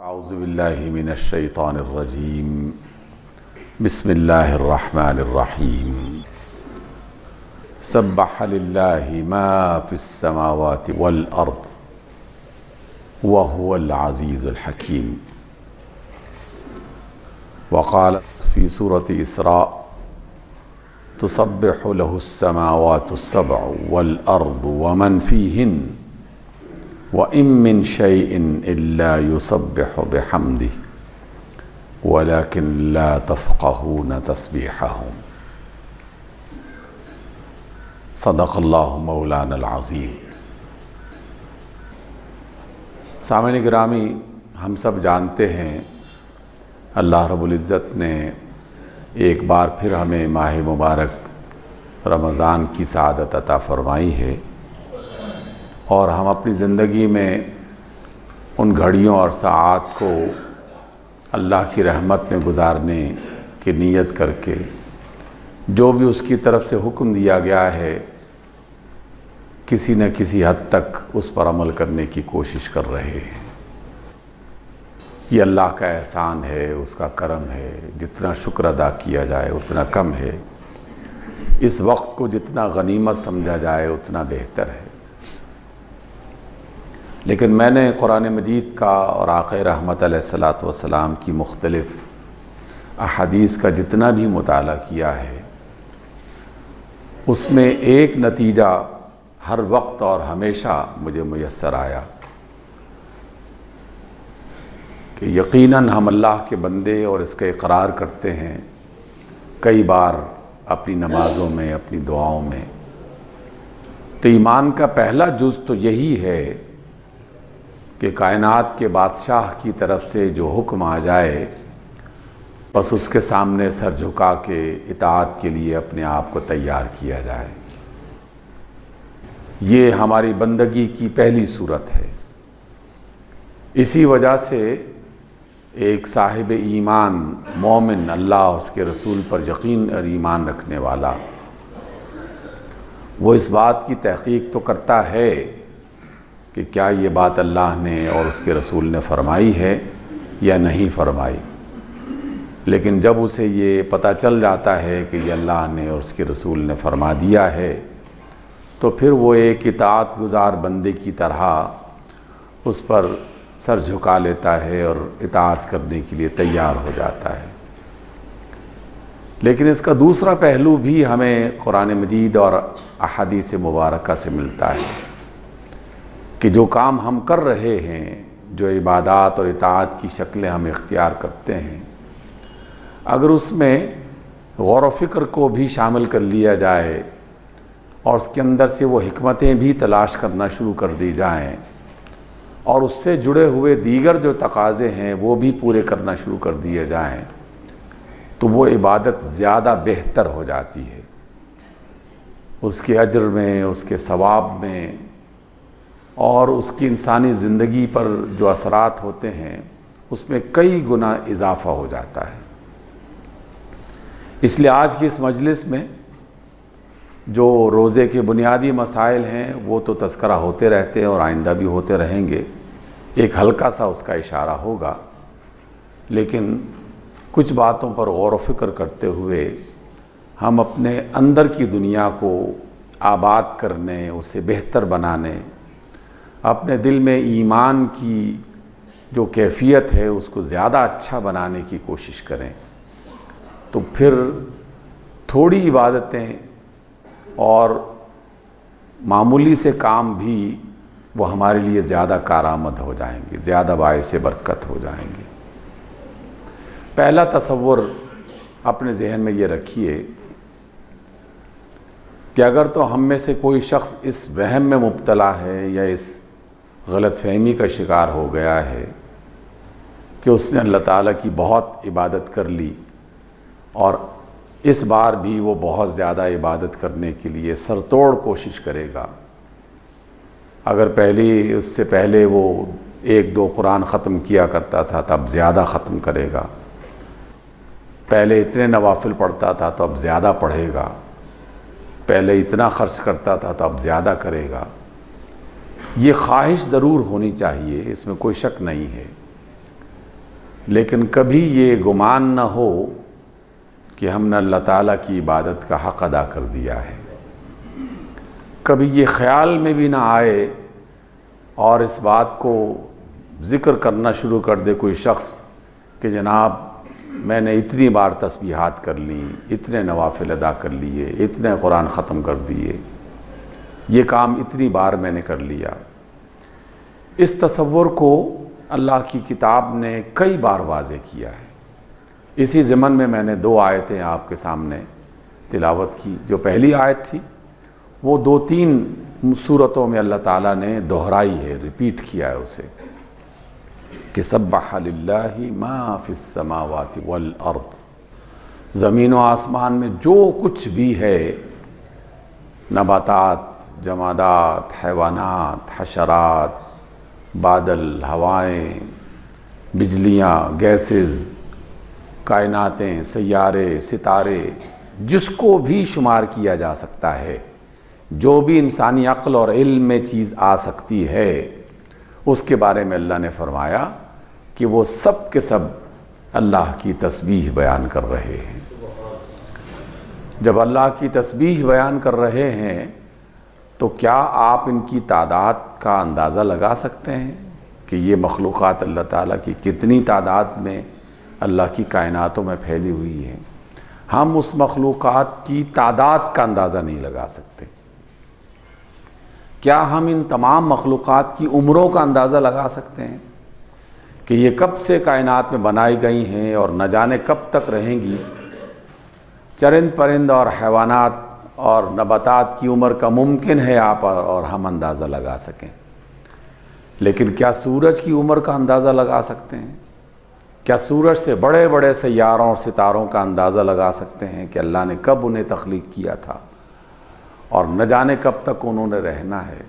اعوذ باللہ من الشیطان الرجیم بسم اللہ الرحمن الرحیم سبح للہ ما فی السماوات والارض وهو العزیز الحکیم وقال فی سورة اسراء تسبح له السماوات السبع والارض ومن فیہن وَإِن مِّن شَيْءٍ إِلَّا يُسَبِّحُ بِحَمْدِهِ وَلَكِن لَا تَفْقَهُونَ تَسْبِيحَهُمْ صدق اللہ مولانا العظیم۔ سامعین گرامی، ہم سب جانتے ہیں اللہ رب العزت نے ایک بار پھر ہمیں ماہ مبارک رمضان کی سعادت عطا فرمائی ہے، اور ہم اپنی زندگی میں ان گھڑیوں اور ساعات کو اللہ کی رحمت میں گزارنے کی نیت کر کے جو بھی اس کی طرف سے حکم دیا گیا ہے کسی نہ کسی حد تک اس پر عمل کرنے کی کوشش کر رہے ہیں۔ یہ اللہ کا احسان ہے، اس کا کرم ہے، جتنا شکر ادا کیا جائے اتنا کم ہے، اس وقت کو جتنا غنیمت سمجھا جائے اتنا بہتر ہے۔ لیکن میں نے قرآن مجید کا اور آقا رحمت علیہ السلام کی مختلف احادیث کا جتنا بھی مطالعہ کیا ہے، اس میں ایک نتیجہ ہر وقت اور ہمیشہ مجھے میسر آیا کہ یقیناً ہم اللہ کے بندے اور اس کا اقرار کرتے ہیں کئی بار اپنی نمازوں میں، اپنی دعاؤں میں، تو ایمان کا پہلا جز تو یہی ہے کہ کائنات کے بادشاہ کی طرف سے جو حکم آ جائے بس اس کے سامنے سر جھکا کے اطاعت کے لیے اپنے آپ کو تیار کیا جائے۔ یہ ہماری بندگی کی پہلی صورت ہے۔ اسی وجہ سے ایک صاحب ایمان مومن، اللہ اور اس کے رسول پر یقین اور ایمان رکھنے والا، وہ اس بات کی تحقیق تو کرتا ہے کہ کیا یہ بات اللہ نے اور اس کے رسول نے فرمائی ہے یا نہیں فرمائی، لیکن جب اسے یہ پتہ چل جاتا ہے کہ یہ اللہ نے اور اس کے رسول نے فرما دیا ہے تو پھر وہ ایک اطاعت گزار بندے کی طرح اس پر سر جھکا لیتا ہے اور اطاعت کرنے کے لیے تیار ہو جاتا ہے۔ لیکن اس کا دوسرا پہلو بھی ہمیں قرآن مجید اور احادیث مبارکہ سے ملتا ہے کہ جو کام ہم کر رہے ہیں، جو عبادات اور اطاعت کی شکلیں ہم اختیار کرتے ہیں، اگر اس میں غور و فکر کو بھی شامل کر لیا جائے اور اس کے اندر سے وہ حکمتیں بھی تلاش کرنا شروع کر دی جائیں اور اس سے جڑے ہوئے دیگر جو تقاضے ہیں وہ بھی پورے کرنا شروع کر دیے جائیں تو وہ عبادت زیادہ بہتر ہو جاتی ہے۔ اس کے اجر میں، اس کے ثواب میں اور اس کی انسانی زندگی پر جو اثرات ہوتے ہیں اس میں کئی گنا اضافہ ہو جاتا ہے۔ اس لیے آج کی اس مجلس میں جو روزے کے بنیادی مسائل ہیں وہ تو تذکرہ ہوتے رہتے ہیں اور آئندہ بھی ہوتے رہیں گے، ایک ہلکا سا اس کا اشارہ ہوگا، لیکن کچھ باتوں پر غور و فکر کرتے ہوئے ہم اپنے اندر کی دنیا کو آباد کرنے، اسے بہتر بنانے، اپنے دل میں ایمان کی جو کیفیت ہے اس کو زیادہ اچھا بنانے کی کوشش کریں، تو پھر تھوڑی عبادتیں اور معمولی سے کام بھی وہ ہمارے لیے زیادہ کارآمد ہو جائیں گے، زیادہ باعث برکت ہو جائیں گے۔ پہلا تصور اپنے ذہن میں یہ رکھیے کہ اگر تو ہم میں سے کوئی شخص اس وہم میں مبتلا ہے یا اس غلط فہمی کا شکار ہو گیا ہے کہ اس نے اللہ تعالیٰ کی بہت عبادت کر لی اور اس بار بھی وہ بہت زیادہ عبادت کرنے کے لیے سرتوڑ کوشش کرے گا، اگر اس سے پہلے وہ 1-2 قرآن ختم کیا کرتا تھا تو اب زیادہ ختم کرے گا، پہلے اتنے نوافل پڑھتا تھا تو اب زیادہ پڑھے گا، پہلے اتنا خرچ کرتا تھا تو اب زیادہ کرے گا، یہ خواہش ضرور ہونی چاہیے، اس میں کوئی شک نہیں ہے، لیکن کبھی یہ گمان نہ ہو کہ ہم نے اللہ تعالیٰ کی عبادت کا حق ادا کر دیا ہے، کبھی یہ خیال میں بھی نہ آئے اور اس بات کو ذکر کرنا شروع کر دے کوئی شخص کہ جناب میں نے اتنی بار تسبیحات کر لی، اتنے نوافل ادا کر لیے، اتنے قرآن ختم کر دیے، یہ کام اتنی بار میں نے کر لیا۔ اس تصور کو اللہ کی کتاب نے کئی بار واضح کیا ہے۔ اسی ضمن میں میں نے 2 آیتیں آپ کے سامنے تلاوت کی۔ جو پہلی آیت تھی وہ 2-3 صورتوں میں اللہ تعالیٰ نے دہرائی ہے، ریپیٹ کیا ہے اسے، کہ سبح للہ ما فی السماوات والارض، زمین و آسمان میں جو کچھ بھی ہے، نباتات، جمادات، حیوانات، حشرات، بادل، ہوائیں، بجلیاں، گیسز، کائناتیں، سیارے، ستارے، جس کو بھی شمار کیا جا سکتا ہے، جو بھی انسانی عقل اور علم میں چیز آ سکتی ہے، اس کے بارے میں اللہ نے فرمایا کہ وہ سب کے سب اللہ کی تسبیح بیان کر رہے ہیں۔ جب اللہ کی تسبیح بیان کر رہے ہیں تو کیا آپ ان کی تعداد کا اندازہ لگا سکتے ہیں کہ یہ مخلوقات اللہ تعالیٰ کی کتنی تعداد میں اللہ کی کائناتوں میں پھیلی ہوئی ہیں؟ ہم اس مخلوقات کی تعداد کا اندازہ نہیں لگا سکتے۔ کیا ہم ان تمام مخلوقات کی عمروں کا اندازہ لگا سکتے ہیں کہ یہ کب سے کائنات میں بنائی گئی ہیں اور نہ جانے کب تک رہیں گی؟ چرند پرند اور حیوانات اور نباتات کی عمر کا ممکن ہے آپ اور ہم اندازہ لگا سکیں، لیکن کیا سورج کی عمر کا اندازہ لگا سکتے ہیں؟ کیا سورج سے بڑے بڑے سیاروں اور ستاروں کا اندازہ لگا سکتے ہیں کہ اللہ نے کب انہیں تخلیق کیا تھا اور نہ جانے کب تک انہوں نے رہنا ہے؟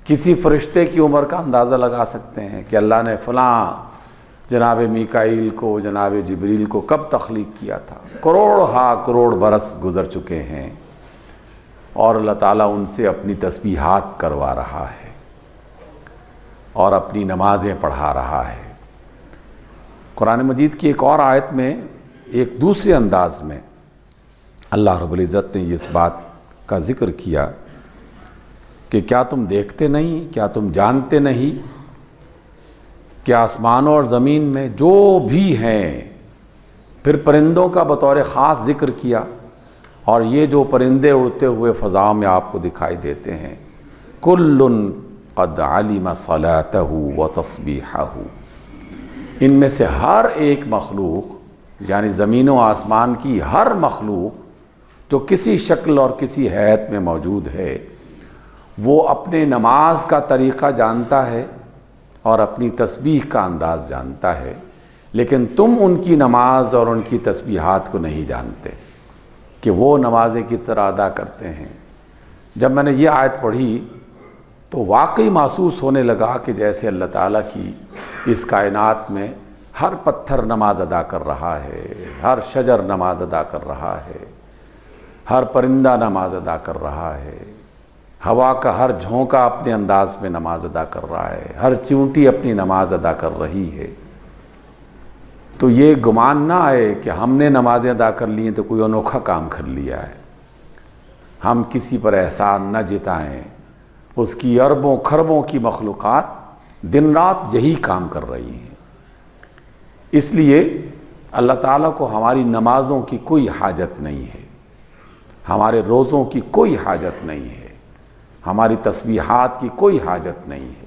کسی فرشتے کی عمر کا اندازہ لگا سکتے ہیں کہ اللہ نے فلاں جناب میکائیل کو، جناب جبریل کو کب تخلیق کیا تھا؟ کروڑ برس گزر چکے ہیں اور اللہ تعالیٰ ان سے اپنی تسبیحات کروا رہا ہے اور اپنی نمازیں پڑھا رہا ہے۔ قرآن مجید کی ایک اور آیت میں ایک دوسرے انداز میں اللہ رب العزت نے اس بات کا ذکر کیا کہ کیا تم دیکھتے نہیں، کیا تم جانتے نہیں کہ آسمانوں اور زمین میں جو بھی ہیں، پھر پرندوں کا بطور خاص ذکر کیا، اور یہ جو پرندے اڑتے ہوئے فضاؤں میں آپ کو دکھائی دیتے ہیں، کل قد علم صلاتہ و تسبیحہ، ان میں سے ہر ایک مخلوق، یعنی زمین و آسمان کی ہر مخلوق جو کسی شکل اور کسی حیت میں موجود ہے، وہ اپنے نماز کا طریقہ جانتا ہے اور اپنی تسبیح کا انداز جانتا ہے، لیکن تم ان کی نماز اور ان کی تسبیحات کو نہیں جانتے کہ وہ نمازیں کس طرح ادا کرتے ہیں۔ جب میں نے یہ آیت پڑھی تو واقعی محسوس ہونے لگا کہ جیسے اللہ تعالیٰ کی اس کائنات میں ہر پتھر نماز ادا کر رہا ہے، ہر شجر نماز ادا کر رہا ہے، ہر پرندہ نماز ادا کر رہا ہے، ہوا کا ہر جھونکا اپنے انداز میں نماز ادا کر رہا ہے، ہر چیونٹی اپنی نماز ادا کر رہی ہے۔ تو یہ گمان نہ آئے کہ ہم نے نمازیں ادا کر لی ہیں تو کوئی انوکھا کام کر لیا ہے۔ ہم کسی پر احسان نہ جتائیں، اس کی اربوں کھربوں کی مخلوقات دن رات یہی کام کر رہی ہیں۔ اس لیے اللہ تعالیٰ کو ہماری نمازوں کی کوئی حاجت نہیں ہے، ہمارے روزوں کی کوئی حاجت نہیں ہے، ہماری تسبیحات کی کوئی حاجت نہیں ہے۔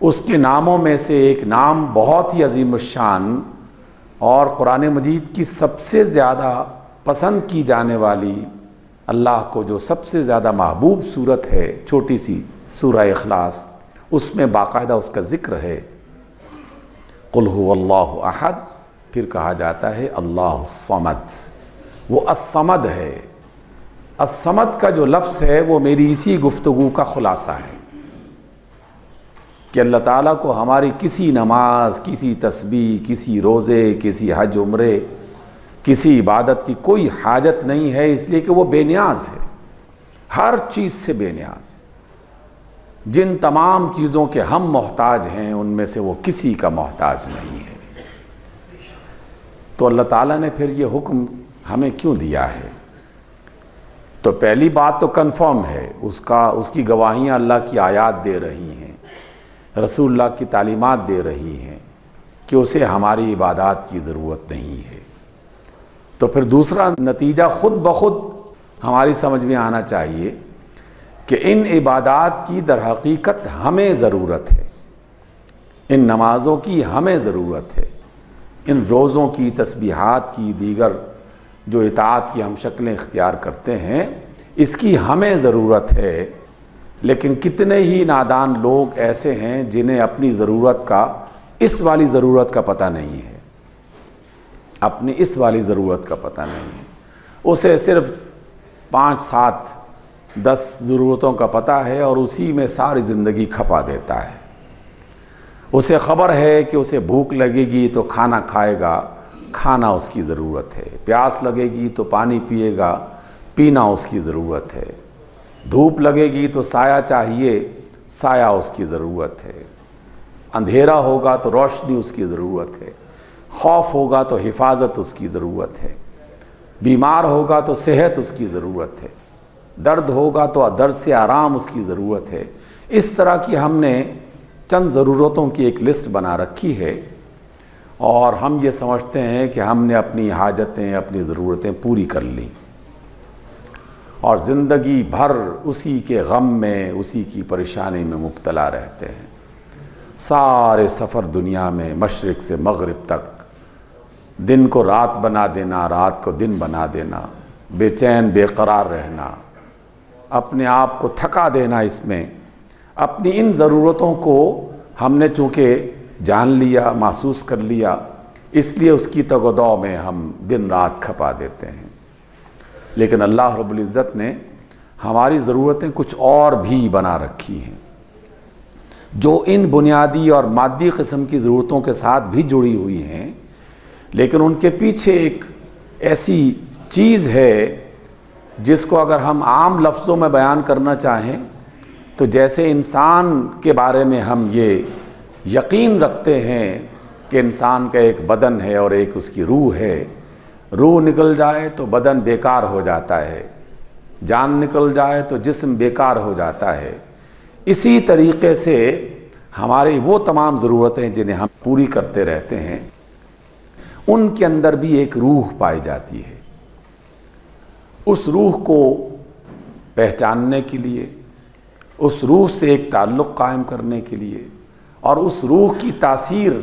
اس کے ناموں میں سے ایک نام بہت ہی عظیم الشان اور قرآن مجید کی سب سے زیادہ پسند کی جانے والی، اللہ کو جو سب سے زیادہ محبوب صورت ہے، چھوٹی سی سورہ اخلاص، اس میں باقاعدہ اس کا ذکر ہے، قل هو اللہ احد، پھر کہا جاتا ہے اللہ الصمد، وہ الصمد ہے۔ الصمد کا جو لفظ ہے وہ میری اسی گفتگو کا خلاصہ ہے کہ اللہ تعالیٰ کو ہماری کسی نماز، کسی تسبیح، کسی روزے، کسی حج عمرے، کسی عبادت کی کوئی حاجت نہیں ہے، اس لیے کہ وہ بے نیاز ہے، ہر چیز سے بے نیاز۔ جن تمام چیزوں کے ہم محتاج ہیں ان میں سے وہ کسی کا محتاج نہیں ہے۔ تو اللہ تعالیٰ نے پھر یہ حکم ہمیں کیوں دیا ہے؟ تو پہلی بات تو کنفرم ہے، اس کی گواہیاں اللہ کی آیات دے رہی ہیں، رسول اللہ کی تعلیمات دے رہی ہیں کہ اسے ہماری عبادات کی ضرورت نہیں ہے۔ تو پھر دوسرا نتیجہ خود بخود ہماری سمجھ میں آنا چاہیے کہ ان عبادات کی در حقیقت ہمیں ضرورت ہے، ان نمازوں کی ہمیں ضرورت ہے، ان روزوں کی، تسبیحات کی، دیگر جو اطاعت کی ہم شکلیں اختیار کرتے ہیں، اس کی ہمیں ضرورت ہے۔ لیکن کتنے ہی نادان لوگ ایسے ہیں جنہیں اپنی ضرورت کا، اس والی ضرورت کا پتہ نہیں ہے، اپنی اس والی ضرورت کا پتہ نہیں ہے، اسے صرف 5 7 10 ضرورتوں کا پتہ ہے اور اسی میں ساری زندگی کھپا دیتا ہے۔ اسے خبر ہے کہ اسے بھوک لگے گی تو کھانا کھائے گا، کھانا اس کی ضرورت ہے، پیاس لگے گی تو پانی پیے گا، پینا اس کی ضرورت ہے، دھوپ لگے گی تو سایہ چاہیے، سایہ اس کی ضرورت ہے، اندھیرا ہوگا تو روشنی اس کی ضرورت ہے، خوف ہوگا تو حفاظت اس کی ضرورت ہے، بیمار ہوگا تو صحت اس کی ضرورت ہے، درد ہوگا تو درد سے آرام اس کی ضرورت ہے۔ اس طرح کی ہم نے چند ضرورتوں کی ایک لسٹ بنا رکھی ہے، اور ہم یہ سمجھتے ہیں کہ ہم نے اپنی حاجتیں، اپنی ضرورتیں پوری کر لیں، اور زندگی بھر اسی کے غم میں، اسی کی پریشانی میں مبتلا رہتے ہیں۔ سارے سفر دنیا میں مشرق سے مغرب تک، دن کو رات بنا دینا، رات کو دن بنا دینا، بے چین بے قرار رہنا، اپنے آپ کو تھکا دینا، اس میں اپنی ان ضرورتوں کو ہم نے چونکہ جان لیا، محسوس کر لیا، اس لیے اس کی تگ و دو میں ہم دن رات کھپا دیتے ہیں۔ لیکن اللہ رب العزت نے ہماری ضرورتیں کچھ اور بھی بنا رکھی ہیں، جو ان بنیادی اور مادی قسم کی ضرورتوں کے ساتھ بھی جڑی ہوئی ہیں، لیکن ان کے پیچھے ایک ایسی چیز ہے جس کو اگر ہم عام لفظوں میں بیان کرنا چاہیں تو جیسے انسان کے بارے میں ہم یہ یقین رکھتے ہیں کہ انسان کا ایک بدن ہے اور ایک اس کی روح ہے، روح نکل جائے تو بدن بیکار ہو جاتا ہے، جان نکل جائے تو جسم بیکار ہو جاتا ہے، اسی طریقے سے ہماری وہ تمام ضرورتیں جنہیں ہم پوری کرتے رہتے ہیں، ان کے اندر بھی ایک روح پائی جاتی ہے۔ اس روح کو پہچاننے کے لیے، اس روح سے ایک تعلق قائم کرنے کے لیے، اور اس روح کی تاثیر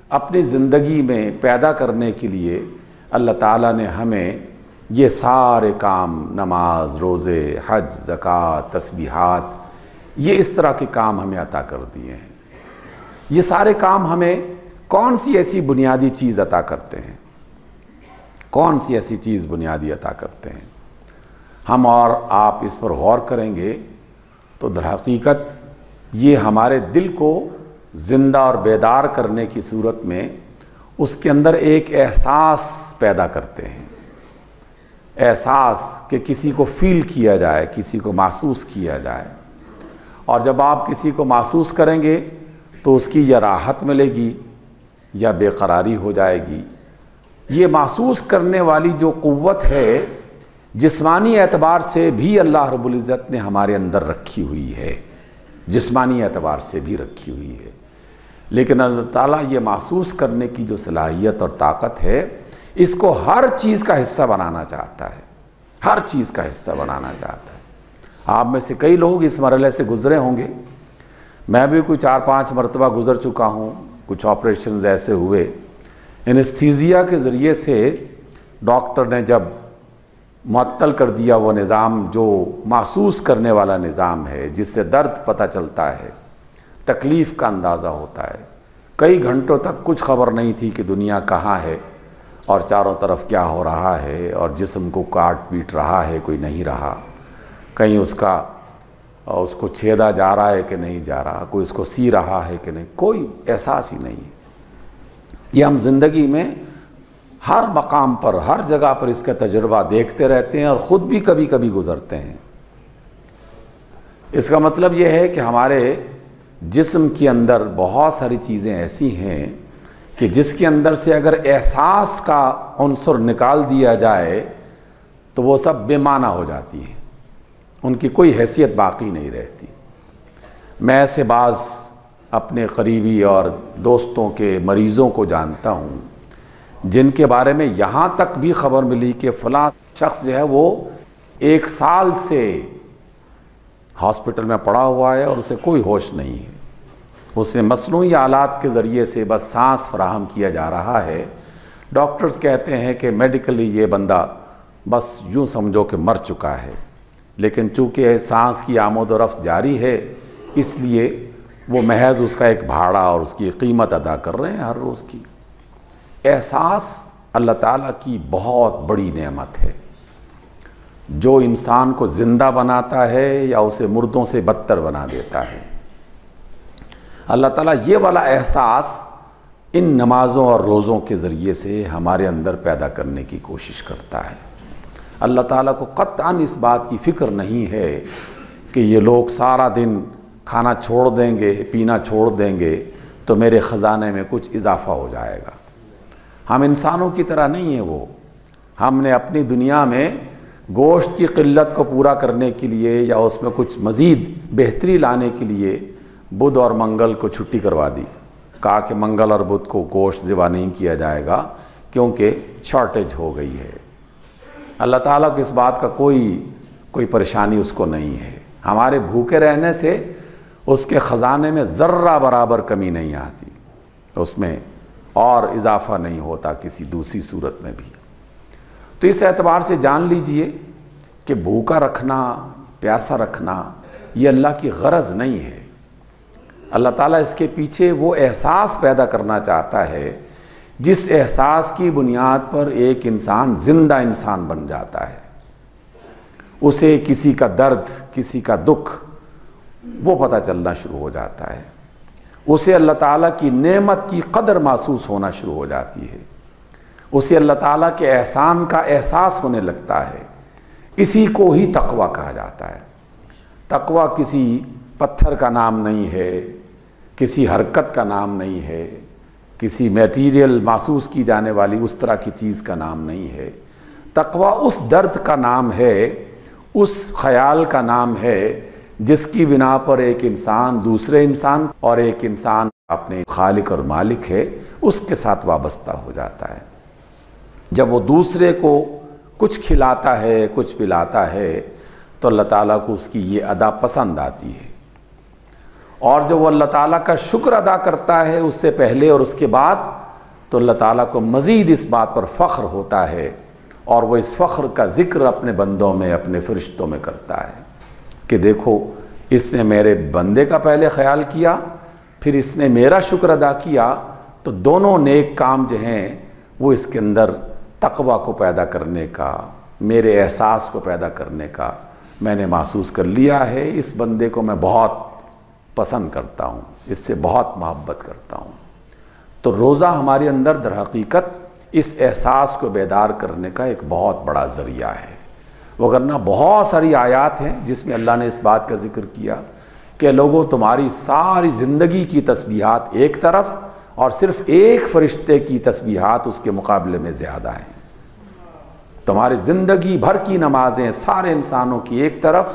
اپنی زندگی میں پیدا کرنے کے لیے اللہ تعالیٰ نے ہمیں یہ سارے کام، نماز، روزے، حج، زکوٰۃ، تسبیحات، یہ اس طرح کے کام ہمیں عطا کر دیے ہیں۔ یہ سارے کام ہمیں کون سی ایسی بنیادی چیز عطا کرتے ہیں؟ کون سی ایسی چیز بنیادی عطا کرتے ہیں؟ ہم اور آپ اس پر غور کریں گے تو در حقیقت یہ ہمارے دل کو زندہ اور بیدار کرنے کی صورت میں اس کے اندر ایک احساس پیدا کرتے ہیں، احساس کہ کسی کو فیل کیا جائے، کسی کو محسوس کیا جائے، اور جب آپ کسی کو محسوس کریں گے تو اس کی یا راحت ملے گی یا بے قراری ہو جائے گی۔ یہ محسوس کرنے والی جو قوت ہے جسمانی اعتبار سے بھی اللہ رب العزت نے ہمارے اندر رکھی ہوئی ہے، جسمانی اعتبار سے بھی رکھی ہوئی ہے، لیکن اللہ تعالیٰ یہ محسوس کرنے کی جو صلاحیت اور طاقت ہے، اس کو ہر چیز کا حصہ بنانا چاہتا ہے، ہر چیز کا حصہ بنانا چاہتا ہے۔ آپ میں سے کئی لوگ اس مرحلے سے گزرے ہوں گے، میں بھی کوئی 4-5 مرتبہ گزر چکا ہوں۔ کچھ آپریشنز ایسے ہوئے، انستھیزیا کے ذریعے سے ڈاکٹر نے جب معطل کر دیا وہ نظام جو محسوس کرنے والا نظام ہے، جس سے درد پتہ چلتا ہے، تکلیف کا اندازہ ہوتا ہے۔ کئی گھنٹوں تک کچھ خبر نہیں تھی کہ دنیا کہاں ہے اور چاروں طرف کیا ہو رہا ہے، اور جسم کو کاٹ پیٹ رہا ہے، کوئی نہیں رہا، کہیں اس کو چھیدا جا رہا ہے کہ نہیں جا رہا، کوئی اس کو سی رہا ہے کہ نہیں، کوئی احساس ہی نہیں۔ یہ ہم زندگی میں ہر مقام پر، ہر جگہ پر اس کا تجربہ دیکھتے رہتے ہیں اور خود بھی کبھی کبھی گزرتے ہیں۔ اس کا مطلب یہ ہے کہ ہمارے جسم کے اندر بہت ساری چیزیں ایسی ہیں کہ جس کے اندر سے اگر احساس کا عنصر نکال دیا جائے تو وہ سب بے معنی ہو جاتی ہیں، ان کی کوئی حیثیت باقی نہیں رہتی۔ میں ایسے بعض اپنے قریبی اور دوستوں کے مریضوں کو جانتا ہوں جن کے بارے میں یہاں تک بھی خبر ملی کہ فلاں شخص جو ہے وہ 1 سال سے ہاسپٹل میں پڑا ہوا ہے اور اسے کوئی ہوش نہیں ہے، اسے مصنوعی آلات کے ذریعے سے بس سانس فراہم کیا جا رہا ہے۔ ڈاکٹرز کہتے ہیں کہ میڈیکلی یہ بندہ بس یوں سمجھو کہ مر چکا ہے، لیکن چونکہ سانس کی آمد و رفت جاری ہے اس لیے وہ محض اس کا ایک بھاڑا اور اس کی قیمت ادا کر رہے ہیں ہر روز کی۔ احساس اللہ تعالیٰ کی بہت بڑی نعمت ہے جو انسان کو زندہ بناتا ہے یا اسے مردوں سے بدتر بنا دیتا ہے۔ اللہ تعالیٰ یہ والا احساس ان نمازوں اور روزوں کے ذریعے سے ہمارے اندر پیدا کرنے کی کوشش کرتا ہے۔ اللہ تعالیٰ کو قطعاً اس بات کی فکر نہیں ہے کہ یہ لوگ سارا دن کھانا چھوڑ دیں گے، پینا چھوڑ دیں گے تو میرے خزانے میں کچھ اضافہ ہو جائے گا۔ ہم انسانوں کی طرح نہیں ہیں وہ۔ ہم نے اپنی دنیا میں گوشت کی قلت کو پورا کرنے کے لیے یا اس میں کچھ مزید بہتری لانے کے لیے بدھ اور منگل کو چھٹی کروا دی، کہا کہ منگل اور بدھ کو گوشت ذبح نہیں کیا جائے گا کیونکہ شارٹیج ہو گئی ہے۔ اللہ تعالیٰ کو اس بات کا کوئی پریشانی اس کو نہیں ہے۔ ہمارے بھوکے رہنے سے اس کے خزانے میں ذرہ برابر کمی نہیں آتی، اس میں اور اضافہ نہیں ہوتا کسی دوسری صورت میں بھی۔ تو اس اعتبار سے جان لیجئے کہ بھوکا رکھنا، پیاسا رکھنا یہ اللہ کی غرض نہیں ہے۔ اللہ تعالیٰ اس کے پیچھے وہ احساس پیدا کرنا چاہتا ہے جس احساس کی بنیاد پر ایک انسان زندہ انسان بن جاتا ہے، اسے کسی کا درد، کسی کا دکھ وہ پتہ چلنا شروع ہو جاتا ہے، اسے اللہ تعالیٰ کی نعمت کی قدر محسوس ہونا شروع ہو جاتی ہے، اسے اللہ تعالیٰ کے احسان کا احساس ہونے لگتا ہے۔ اسی کو ہی تقویٰ کہا جاتا ہے۔ تقویٰ کسی پتھر کا نام نہیں ہے، کسی حرکت کا نام نہیں ہے، کسی میٹیریل محسوس کی جانے والی اس طرح کی چیز کا نام نہیں ہے۔ تقویٰ اس درد کا نام ہے، اس خیال کا نام ہے جس کی بنا پر ایک انسان دوسرے انسان اور ایک انسان اپنے خالق اور مالک ہے اس کے ساتھ وابستہ ہو جاتا ہے۔ جب وہ دوسرے کو کچھ کھلاتا ہے، کچھ پلاتا ہے تو اللہ تعالیٰ کو اس کی یہ ادا پسند آتی ہے، اور جب وہ اللہ تعالیٰ کا شکر ادا کرتا ہے اس سے پہلے اور اس کے بعد تو اللہ تعالیٰ کو مزید اس بات پر فخر ہوتا ہے، اور وہ اس فخر کا ذکر اپنے بندوں میں، اپنے فرشتوں میں کرتا ہے کہ دیکھو اس نے میرے بندے کا پہلے خیال کیا، پھر اس نے میرا شکر ادا کیا، تو دونوں نیک کام جو ہیں وہ اس کے اندر تقویٰ کو پیدا کرنے کا، میرے احساس کو پیدا کرنے کا میں نے محسوس کر لیا ہے۔ اس بندے کو میں بہت پسند کرتا ہوں، اس سے بہت محبت کرتا ہوں۔ تو روزہ ہمارے اندر در حقیقت اس احساس کو بیدار کرنے کا ایک بہت بڑا ذریعہ ہے۔ وگرنہ بہت ساری آیات ہیں جس میں اللہ نے اس بات کا ذکر کیا کہ لوگوں تمہاری ساری زندگی کی تسبیحات ایک طرف اور صرف ایک فرشتے کی تسبیحات اس کے مقابلے میں زیادہ ہیں۔ تمہاری زندگی بھر کی نمازیں سارے انسانوں کی ایک طرف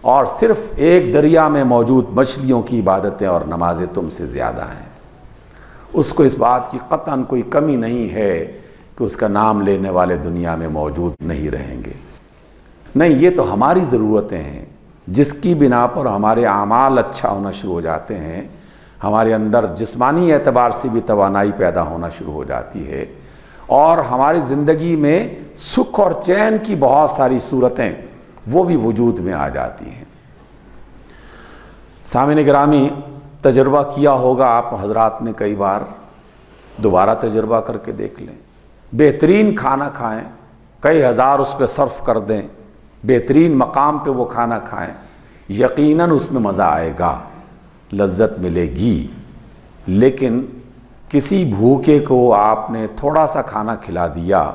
اور صرف ایک دریا میں موجود مچھلیوں کی عبادتیں اور نمازیں تم سے زیادہ ہیں۔ اس کو اس بات کی قطعاً کوئی کمی نہیں ہے کہ اس کا نام لینے والے دنیا میں موجود نہیں رہیں گے۔ نہیں، یہ تو ہماری ضرورتیں ہیں جس کی بنا پر ہمارے اعمال اچھا ہونا شروع ہو جاتے ہیں، ہمارے اندر جسمانی اعتبار سے بھی توانائی پیدا ہونا شروع ہو جاتی ہے، اور ہماری زندگی میں سکھ اور چین کی بہت ساری صورتیں وہ بھی وجود میں آ جاتی ہیں۔ سامعین گرامی، تجربہ کیا ہوگا آپ حضرات نے کئی بار، دوبارہ تجربہ کر کے دیکھ لیں۔ بہترین کھانا کھائیں، کئی ہزار اس پہ صرف کر دیں، بہترین مقام پہ وہ کھانا کھائیں، یقیناً اس میں مزہ آئے گا، لذت ملے گی، لیکن کسی بھوکے کو آپ نے تھوڑا سا کھانا کھلا دیا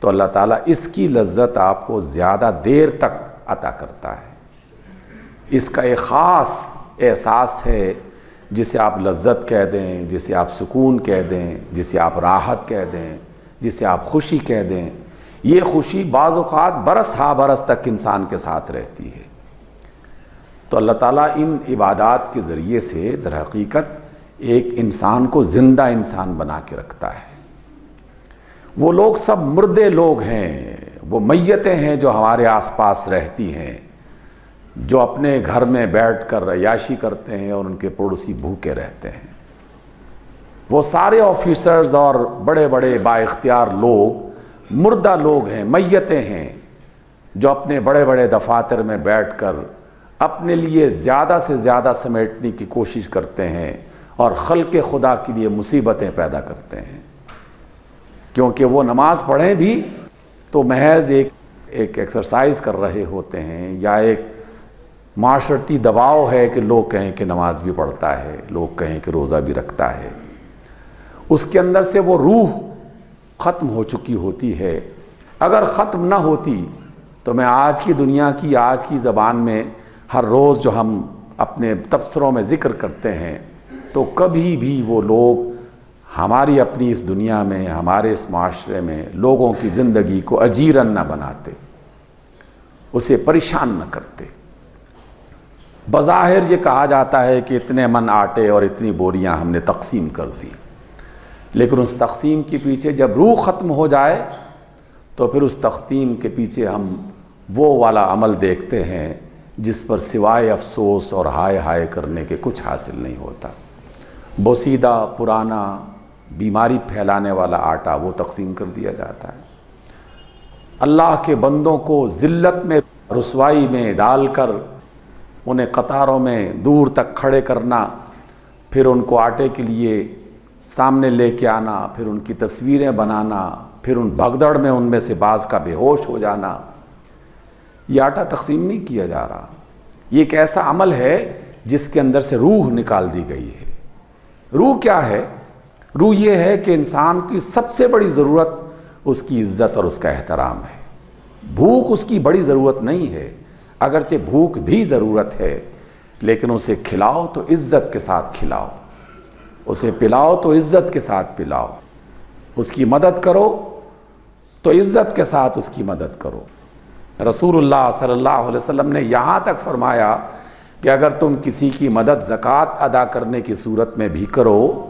تو اللہ تعالیٰ اس کی لذت آپ کو زیادہ دیر تک عطا کرتا ہے۔ اس کا ایک خاص احساس ہے جسے آپ لذت کہہ دیں، جسے آپ سکون کہہ دیں، جسے آپ راحت کہہ دیں، جسے آپ خوشی کہہ دیں، یہ خوشی بعض اوقات برس ہا برس تک انسان کے ساتھ رہتی ہے۔ تو اللہ تعالیٰ ان عبادات کے ذریعے سے در حقیقت ایک انسان کو زندہ انسان بنا کے رکھتا ہے۔ وہ لوگ سب مردے لوگ ہیں، وہ میتیں ہیں جو ہمارے آس پاس رہتی ہیں، جو اپنے گھر میں بیٹھ کر عیاشی کرتے ہیں اور ان کے پڑوسی بھوکے رہتے ہیں۔ وہ سارے آفیسرز اور بڑے بڑے با اختیار لوگ مردہ لوگ ہیں، میتیں ہیں، جو اپنے بڑے بڑے دفاتر میں بیٹھ کر اپنے لیے زیادہ سے زیادہ سمیٹنے کی کوشش کرتے ہیں اور خلق خدا کے لیے مصیبتیں پیدا کرتے ہیں، کیونکہ وہ نماز پڑھیں بھی تو محض ایک ایکسرسائز کر رہے ہوتے ہیں، یا ایک معاشرتی دباؤ ہے کہ لوگ کہیں کہ نماز بھی پڑھتا ہے، لوگ کہیں کہ روزہ بھی رکھتا ہے۔ اس کے اندر سے وہ روح ختم ہو چکی ہوتی ہے۔ اگر ختم نہ ہوتی تو میں آج کی دنیا کی، آج کی زبان میں ہر روز جو ہم اپنے تبصروں میں ذکر کرتے ہیں، تو کبھی بھی وہ لوگ ہماری اپنی اس دنیا میں، ہمارے اس معاشرے میں لوگوں کی زندگی کو اجیرن نہ بناتے، اسے پریشان نہ کرتے۔ بظاہر یہ کہا جاتا ہے کہ اتنے من آٹے اور اتنی بوریاں ہم نے تقسیم کر دی، لیکن اس تقسیم کے پیچھے جب روح ختم ہو جائے تو پھر اس تقسیم کے پیچھے ہم وہ والا عمل دیکھتے ہیں جس پر سوائے افسوس اور ہائے ہائے کرنے کے کچھ حاصل نہیں ہوتا۔ بوسیدہ، پرانا، بیماری پھیلانے والا آٹا وہ تقسیم کر دیا جاتا ہے۔ اللہ کے بندوں کو ذلت میں، رسوائی میں ڈال کر انہیں قطاروں میں دور تک کھڑے کرنا، پھر ان کو آٹے کے لیے سامنے لے کے آنا، پھر ان کی تصویریں بنانا، پھر ان بھگدڑ میں ان میں سے بعض کا بے ہوش ہو جانا۔ یہ آٹا تقسیم نہیں کیا جا رہا، یہ ایک ایسا عمل ہے جس کے اندر سے روح نکال دی گئی ہے۔ روح کیا ہے؟ روح یہ ہے کہ انسان کی سب سے بڑی ضرورت اس کی عزت اور اس کا احترام ہے۔ بھوک اس کی بڑی ضرورت نہیں ہے، اگرچہ بھوک بھی ضرورت ہے، لیکن اسے کھلاؤ تو عزت کے ساتھ کھلاؤ، اسے پلاؤ تو عزت کے ساتھ پلاؤ، اس کی مدد کرو تو عزت کے ساتھ اس کی مدد کرو۔ رسول اللہ صلی اللہ علیہ وسلم نے یہاں تک فرمایا کہ اگر تم کسی کی مدد زکوٰۃ ادا کرنے کی صورت میں بھی کرو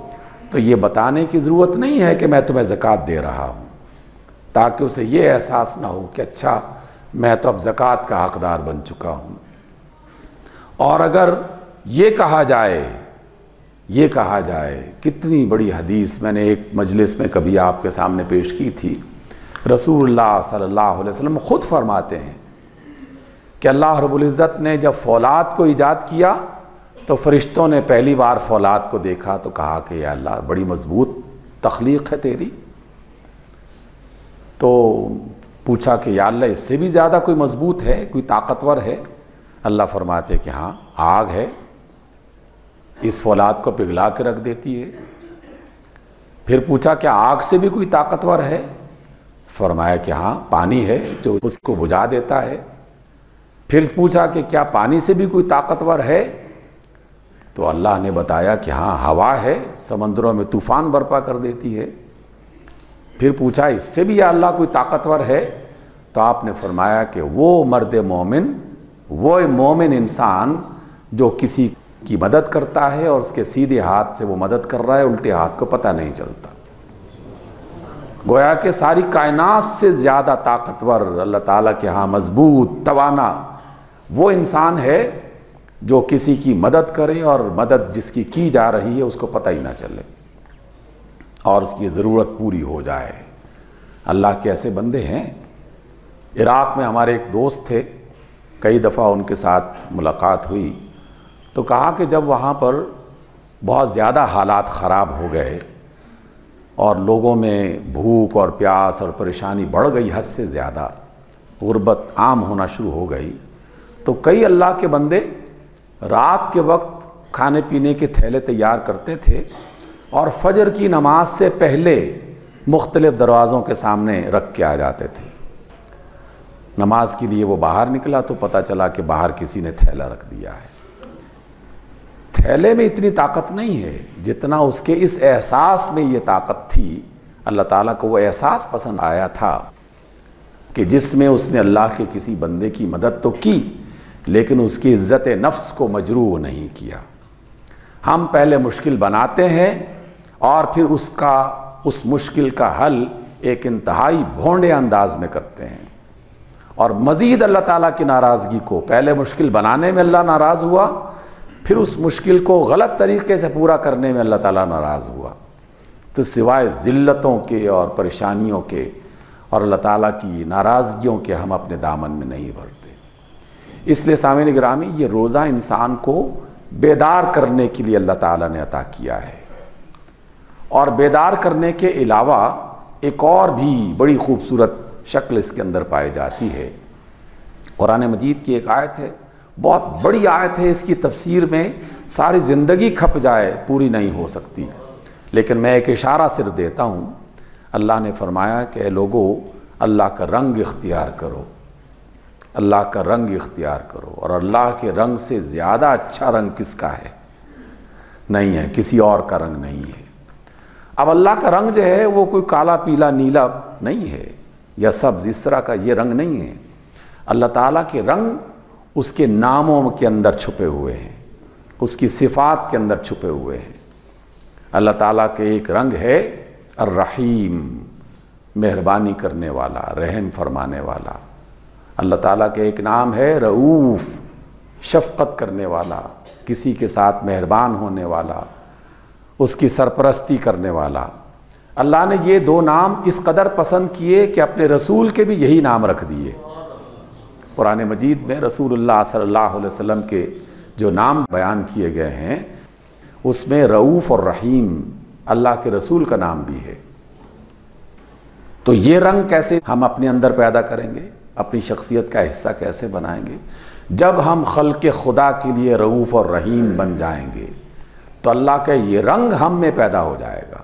تو یہ بتانے کی ضرورت نہیں ہے کہ میں تمہیں زکوٰۃ دے رہا ہوں، تاکہ اسے یہ احساس نہ ہو کہ اچھا میں تو اب زکوٰۃ کا حقدار بن چکا ہوں۔ اور اگر یہ کہا جائے، کتنی بڑی حدیث میں نے ایک مجلس میں کبھی آپ کے سامنے پیش کی تھی، رسول اللہ صلی اللہ علیہ وسلم خود فرماتے ہیں کہ اللہ رب العزت نے جب فولاد کو ایجاد کیا تو فرشتوں نے پہلی بار فولاد کو دیکھا تو کہا کہ یا اللہ بڑی مضبوط تخلیق ہے تیری۔ تو پوچھا کہ یا اللہ اس سے بھی زیادہ کوئی مضبوط ہے، کوئی طاقتور ہے؟ اللہ فرماتے کہ ہاں، آگ ہے، اس فولاد کو پگھلا کے رکھ دیتی ہے۔ پھر پوچھا کہ آگ سے بھی کوئی طاقتور ہے؟ فرمایا کہ ہاں، پانی ہے جو اس کو بجھا دیتا ہے۔ پھر پوچھا کہ کیا پانی سے بھی کوئی طاقتور ہے؟ تو اللہ نے بتایا کہ ہاں، ہوا ہے، سمندروں میں طوفان برپا کر دیتی ہے۔ پھر پوچھا اس سے بھی یا اللہ کوئی طاقتور ہے؟ تو آپ نے فرمایا کہ وہ مرد مومن، وہ مومن انسان جو کسی کی مدد کرتا ہے اور اس کے سیدھے ہاتھ سے وہ مدد کر رہا ہے، الٹے ہاتھ کو پتہ نہیں چلتا۔ گویا کہ ساری کائنات سے زیادہ طاقتور، اللہ تعالیٰ کے ہاں مضبوط، توانا وہ انسان ہے جو کسی کی مدد کرے اور مدد جس کی جا رہی ہے اس کو پتہ ہی نہ چلے اور اس کی ضرورت پوری ہو جائے۔ اللہ کے ایسے بندے ہیں۔ عراق میں ہمارے ایک دوست تھے، کئی دفعہ ان کے ساتھ ملاقات ہوئی تو کہا کہ جب وہاں پر بہت زیادہ حالات خراب ہو گئے اور لوگوں میں بھوک اور پیاس اور پریشانی بڑھ گئی، حد سے زیادہ غربت عام ہونا شروع ہو گئی، تو کئی اللہ کے بندے رات کے وقت کھانے پینے کے تھیلے تیار کرتے تھے اور فجر کی نماز سے پہلے مختلف دروازوں کے سامنے رکھ کے آ جاتے تھے۔ نماز کے لیے وہ باہر نکلا تو پتہ چلا کہ باہر کسی نے تھیلا رکھ دیا ہے۔ تھیلے میں اتنی طاقت نہیں ہے جتنا اس کے اس احساس میں یہ طاقت تھی۔ اللہ تعالیٰ کو وہ احساس پسند آیا تھا کہ جس میں اس نے اللہ کے کسی بندے کی مدد تو کی لیکن اس کی عزت نفس کو مجروح نہیں کیا۔ ہم پہلے مشکل بناتے ہیں اور پھر اس مشکل کا حل ایک انتہائی بھونڈے انداز میں کرتے ہیں، اور مزید اللہ تعالیٰ کی ناراضگی کو، پہلے مشکل بنانے میں اللہ ناراض ہوا، پھر اس مشکل کو غلط طریقے سے پورا کرنے میں اللہ تعالیٰ ناراض ہوا۔ تو سوائے ذلتوں کے اور پریشانیوں کے اور اللہ تعالیٰ کی ناراضگیوں کے ہم اپنے دامن میں نہیں بھرتے۔ اس لیے سامعین گرامی، یہ روزہ انسان کو بیدار کرنے کے لیے اللہ تعالیٰ نے عطا کیا ہے، اور بیدار کرنے کے علاوہ ایک اور بھی بڑی خوبصورت شکل اس کے اندر پائی جاتی ہے۔ قرآن مجید کی ایک آیت ہے، بہت بڑی آیت ہے، اس کی تفسیر میں ساری زندگی کھپ جائے پوری نہیں ہو سکتی، لیکن میں ایک اشارہ صرف دیتا ہوں۔ اللہ نے فرمایا کہ اے لوگو، اللہ کا رنگ اختیار کرو، اللہ کا رنگ اختیار کرو، اور اللہ کے رنگ سے زیادہ اچھا رنگ کس کا ہے؟ نہیں ہے، کسی اور کا رنگ نہیں ہے۔ اب اللہ کا رنگ جو ہے وہ کوئی کالا پیلا نیلا نہیں ہے یا سبز، اس طرح کا یہ رنگ نہیں ہے۔ اللہ تعالیٰ کے رنگ اس کے ناموں کے اندر چھپے ہوئے ہیں، اس کی صفات کے اندر چھپے ہوئے ہیں۔ اللہ تعالیٰ کے ایک رنگ ہے الرحیم، مہربانی کرنے والا، رحم فرمانے والا۔ اللہ تعالیٰ کے ایک نام ہے رؤوف، شفقت کرنے والا، کسی کے ساتھ مہربان ہونے والا، اس کی سرپرستی کرنے والا۔ اللہ نے یہ دو نام اس قدر پسند کیے کہ اپنے رسول کے بھی یہی نام رکھ دیے۔ قرآن مجید میں رسول اللہ صلی اللہ علیہ وسلم کے جو نام بیان کیے گئے ہیں اس میں رؤوف اور رحیم اللہ کے رسول کا نام بھی ہے۔ تو یہ رنگ کیسے ہم اپنے اندر پیدا کریں گے، اپنی شخصیت کا حصہ کیسے بنائیں گے؟ جب ہم خلق خدا کے لیے رؤوف اور رحیم بن جائیں گے تو اللہ کا یہ رنگ ہم میں پیدا ہو جائے گا،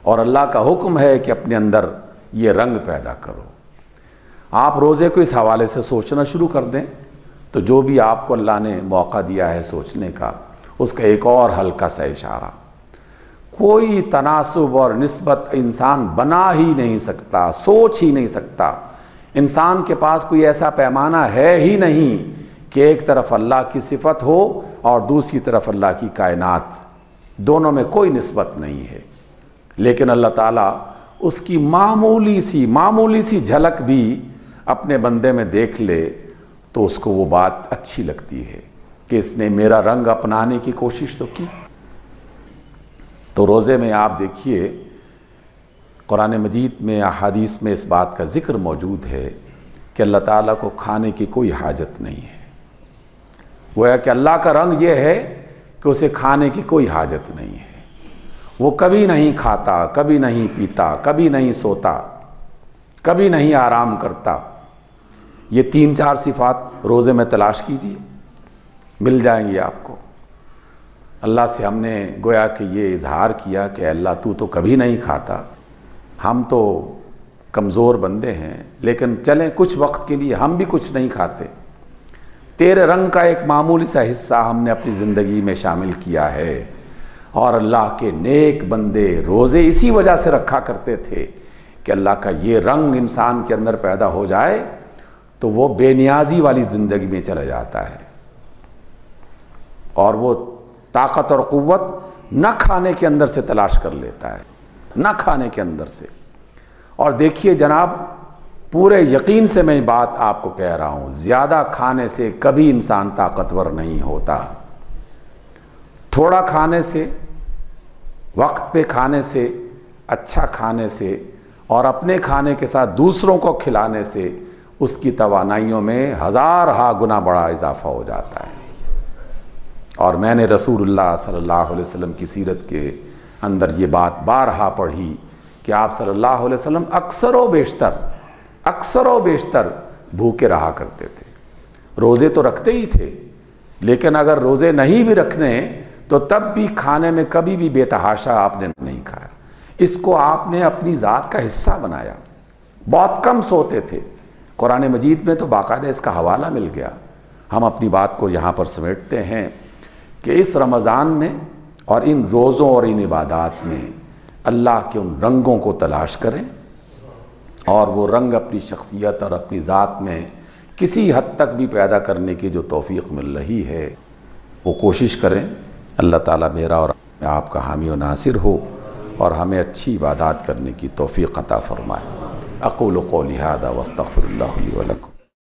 اور اللہ کا حکم ہے کہ اپنے اندر یہ رنگ پیدا کرو۔ آپ روزے کو اس حوالے سے سوچنا شروع کر دیں تو جو بھی آپ کو اللہ نے موقع دیا ہے سوچنے کا، اس کا ایک اور ہلکا سا اشارہ۔ کوئی تناسب اور نسبت انسان بنا ہی نہیں سکتا، سوچ ہی نہیں سکتا۔ انسان کے پاس کوئی ایسا پیمانہ ہے ہی نہیں کہ ایک طرف اللہ کی صفت ہو اور دوسری طرف اللہ کی کائنات، دونوں میں کوئی نسبت نہیں ہے۔ لیکن اللہ تعالیٰ اس کی معمولی سی جھلک بھی اپنے بندے میں دیکھ لے تو اس کو وہ بات اچھی لگتی ہے کہ اس نے میرا رنگ اپنانے کی کوشش تو کی۔ تو روزے میں آپ دیکھیے قرآن مجید میں، احادیث میں اس بات کا ذکر موجود ہے کہ اللہ تعالیٰ کو کھانے کی کوئی حاجت نہیں ہے۔ گویا کہ اللہ کا رنگ یہ ہے کہ اسے کھانے کی کوئی حاجت نہیں ہے۔ وہ کبھی نہیں کھاتا، کبھی نہیں پیتا، کبھی نہیں سوتا، کبھی نہیں آرام کرتا۔ یہ 3-4 صفات روزے میں تلاش کیجیے، مل جائیں گی آپ کو۔ اللہ سے ہم نے گویا کہ یہ اظہار کیا کہ اللہ تو کبھی نہیں کھاتا، ہم تو کمزور بندے ہیں، لیکن چلیں کچھ وقت کے لیے ہم بھی کچھ نہیں کھاتے، تیرے رنگ کا ایک معمولی سا حصہ ہم نے اپنی زندگی میں شامل کیا ہے۔ اور اللہ کے نیک بندے روزے اسی وجہ سے رکھا کرتے تھے کہ اللہ کا یہ رنگ انسان کے اندر پیدا ہو جائے تو وہ بے نیازی والی زندگی میں چلا جاتا ہے، اور وہ طاقت اور قوت نہ کھانے کے اندر سے تلاش کر لیتا ہے، نہ کھانے کے اندر سے۔ اور دیکھیے جناب، پورے یقین سے میں بات آپ کو کہہ رہا ہوں، زیادہ کھانے سے کبھی انسان طاقتور نہیں ہوتا۔ تھوڑا کھانے سے، وقت پہ کھانے سے، اچھا کھانے سے اور اپنے کھانے کے ساتھ دوسروں کو کھلانے سے اس کی توانائیوں میں 1000 گنا بڑا اضافہ ہو جاتا ہے۔ اور میں نے رسول اللہ صلی اللہ علیہ وسلم کی سیرت کے اندر یہ بات بارہا پڑھی کہ آپ صلی اللہ علیہ وسلم اکثر و بیشتر بھوکے رہا کرتے تھے۔ روزے تو رکھتے ہی تھے، لیکن اگر روزے نہیں بھی رکھنے تو تب بھی کھانے میں کبھی بھی بے تحاشا آپ نے نہیں کھایا۔ اس کو آپ نے اپنی ذات کا حصہ بنایا۔ بہت کم سوتے تھے، قرآن مجید میں تو باقاعدہ اس کا حوالہ مل گیا۔ ہم اپنی بات کو یہاں پر سمیٹتے ہیں کہ اس رمضان میں اور ان روزوں اور ان عبادات میں اللہ کے ان رنگوں کو تلاش کریں، اور وہ رنگ اپنی شخصیت اور اپنی ذات میں کسی حد تک بھی پیدا کرنے کی جو توفیق مل رہی ہے وہ کوشش کریں۔ اللہ تعالیٰ میرا اور آپ کا حامی و ناصر ہو اور ہمیں اچھی عبادات کرنے کی توفیق عطا فرمائے۔ اقول قولی ھذا واستغفر اللہ لی ولکم۔